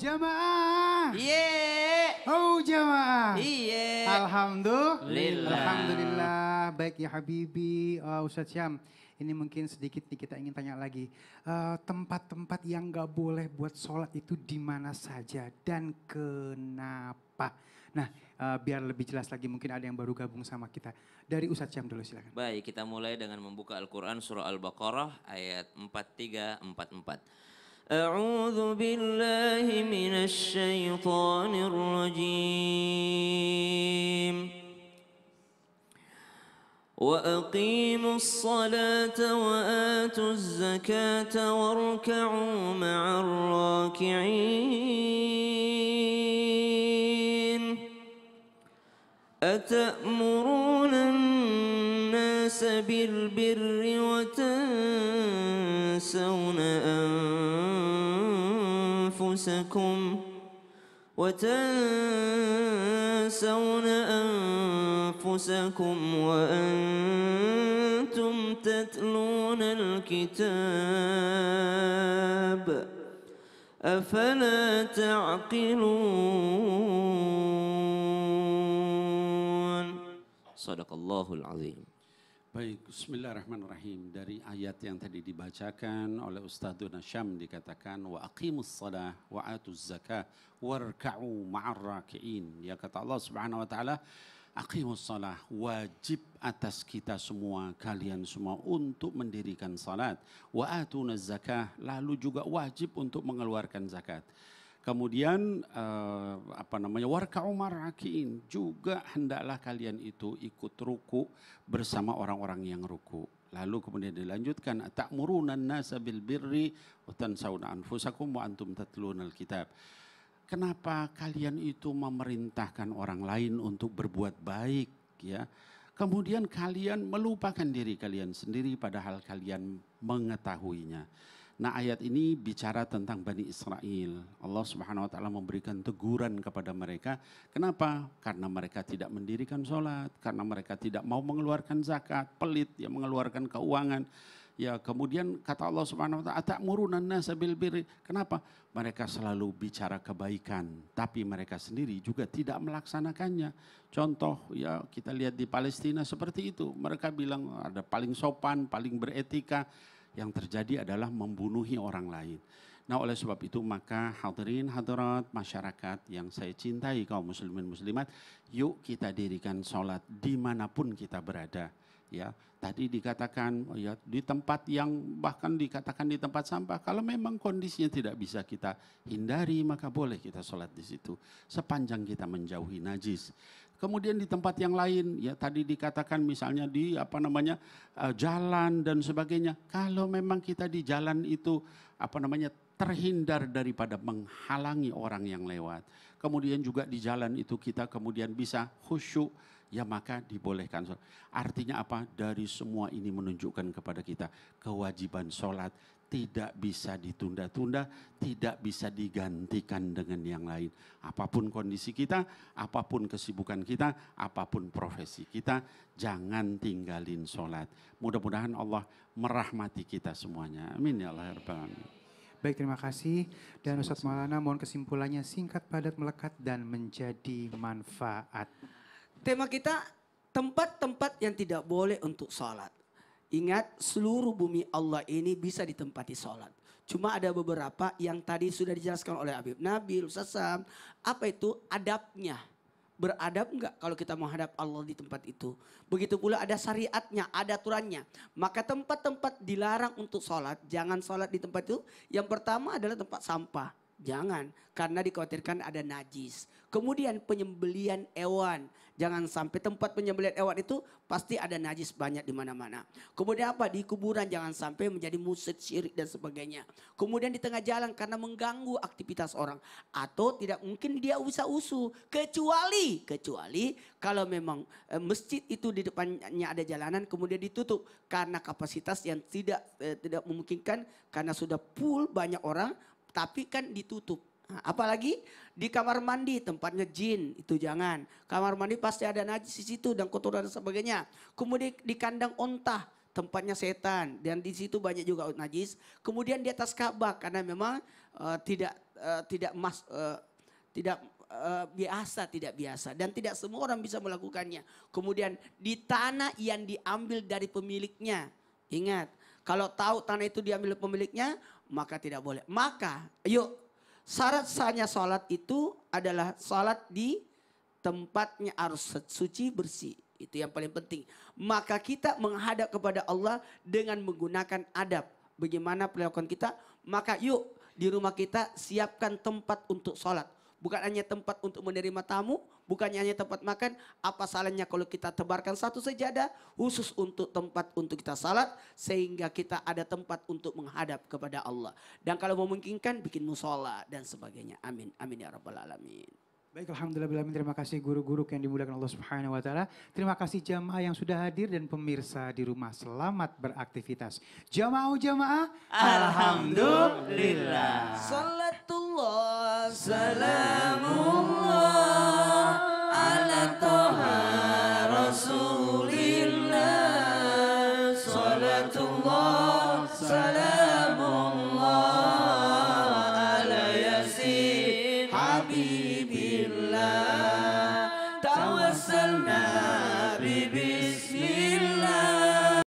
jamaah. Iya. Oh jamaah. Iya. Alhamdulillah. Alhamdulillah. Baik ya Habibi, Ustadz Syam. Ini mungkin sedikit nih kita ingin tanya lagi. Tempat-tempat yang gak boleh buat sholat itu di mana saja dan kenapa? Nah biar lebih jelas lagi mungkin ada yang baru gabung sama kita. Dari Ustadz Syam dulu silakan. Baik, kita mulai dengan membuka Al-Quran surah Al-Baqarah ayat 4344. أعوذ بالله من الشيطان الرجيم وأقيموا الصلاة وآتوا الزكاة واركعوا مع الراكعين أتأمرون الناس بالبر وتنسون أنفسكم وأنتم تتلون الكتاب أفلا تعقلون صدق الله العظيم. Baik, bismillahirrahmanirrahim. Dari ayat yang tadi dibacakan oleh Ustadzuna Syam dikatakan wa aqimus shalah wa atuz zakah warka'u ma'ar raki'in. Ya kata Allah Subhanahu wa taala, aqimus shalah, wajib atas kita semua, kalian semua untuk mendirikan salat. Wa atunaz zakah, lalu juga wajib untuk mengeluarkan zakat. Kemudian warka'u marrakiin, juga hendaklah kalian itu ikut ruku bersama orang-orang yang ruku. Lalu kemudian dilanjutkan ta'muruna an-nasa bil birri wa tansawna anfusakum wa antum tatlunal kitab. Kenapa kalian itu memerintahkan orang lain untuk berbuat baik, ya? Kemudian kalian melupakan diri kalian sendiri padahal kalian mengetahuinya. Nah ayat ini bicara tentang Bani Israel. Allah Subhanahu wa taala memberikan teguran kepada mereka. Kenapa? Karena mereka tidak mendirikan sholat, karena mereka tidak mau mengeluarkan zakat, pelit ya mengeluarkan keuangan. Ya kemudian kata Allah Subhanahu wa taala, "Atamuruna an-nasa bil birri." Kenapa? Mereka selalu bicara kebaikan, tapi mereka sendiri juga tidak melaksanakannya. Contoh ya kita lihat di Palestina seperti itu. Mereka bilang ada paling sopan, paling beretika. Yang terjadi adalah membunuhi orang lain. Nah oleh sebab itu maka hadirin hadirat masyarakat yang saya cintai kaum muslimin muslimat, yuk kita dirikan sholat dimanapun kita berada. Ya, tadi dikatakan ya di tempat yang bahkan dikatakan di tempat sampah. Kalau memang kondisinya tidak bisa kita hindari maka boleh kita sholat di situ sepanjang kita menjauhi najis. Kemudian di tempat yang lain, ya tadi dikatakan misalnya di jalan dan sebagainya. Kalau memang kita di jalan itu terhindar daripada menghalangi orang yang lewat. Kemudian juga di jalan itu kita kemudian bisa khusyuk, ya maka dibolehkan. Artinya apa? Dari semua ini menunjukkan kepada kita kewajiban sholat tidak bisa ditunda-tunda, tidak bisa digantikan dengan yang lain. Apapun kondisi kita, apapun kesibukan kita, apapun profesi kita, jangan tinggalin sholat. Mudah-mudahan Allah merahmati kita semuanya. Amin ya Allah ya Rabbal Alamin. Baik, terima kasih. Dan Ustadz Maulana mohon kesimpulannya singkat, padat, melekat, dan menjadi manfaat. Tema kita tempat-tempat yang tidak boleh untuk sholat. Ingat seluruh bumi Allah ini bisa ditempati sholat. Cuma ada beberapa yang tadi sudah dijelaskan oleh Habib Nabil, Ustaz Sam. Apa itu adabnya? Beradab enggak kalau kita menghadap Allah di tempat itu? Begitu pula ada syariatnya, ada aturannya. Maka tempat-tempat dilarang untuk sholat, jangan sholat di tempat itu. Yang pertama adalah tempat sampah. Jangan, karena dikhawatirkan ada najis. Kemudian penyembelian hewan. Jangan sampai tempat penyembelian hewan itu pasti ada najis banyak di mana-mana. Kemudian apa? Di kuburan jangan sampai menjadi musyrik, syirik dan sebagainya. Kemudian di tengah jalan karena mengganggu aktivitas orang. Atau tidak mungkin dia usah-usu. Kecuali kalau memang masjid itu di depannya ada jalanan kemudian ditutup. Karena kapasitas yang tidak memungkinkan karena sudah full banyak orang. Tapi kan ditutup. Nah, apalagi di kamar mandi tempatnya jin itu jangan. Kamar mandi pasti ada najis di situ dan kotoran dan sebagainya. Kemudian di kandang onta tempatnya setan dan di situ banyak juga najis. Kemudian di atas Ka'bah karena memang tidak biasa dan tidak semua orang bisa melakukannya. Kemudian di tanah yang diambil dari pemiliknya. Ingat, kalau tahu tanah itu diambil pemiliknya, maka tidak boleh. Maka, yuk, syarat sahnya sholat itu adalah sholat di tempatnya harus suci bersih. Itu yang paling penting. Maka kita menghadap kepada Allah dengan menggunakan adab. Bagaimana perlakuan kita? Maka yuk di rumah kita siapkan tempat untuk sholat. Bukan hanya tempat untuk menerima tamu, bukan hanya tempat makan. Apa salahnya kalau kita tebarkan satu sajadah khusus untuk tempat untuk kita salat. Sehingga kita ada tempat untuk menghadap kepada Allah. Dan kalau memungkinkan bikin musola dan sebagainya. Amin. Amin ya rabbal alamin. Baik, alhamdulillah, terima kasih guru-guru yang dimuliakan Allah Subhanahu wa taala. Terima kasih jamaah yang sudah hadir dan pemirsa di rumah, selamat beraktivitas. Jamaah, alhamdulillah. Salatullah Salamullah ala toha rasulillah. Salatullah salamullah ala yasin habibillah. Tawassalna bibi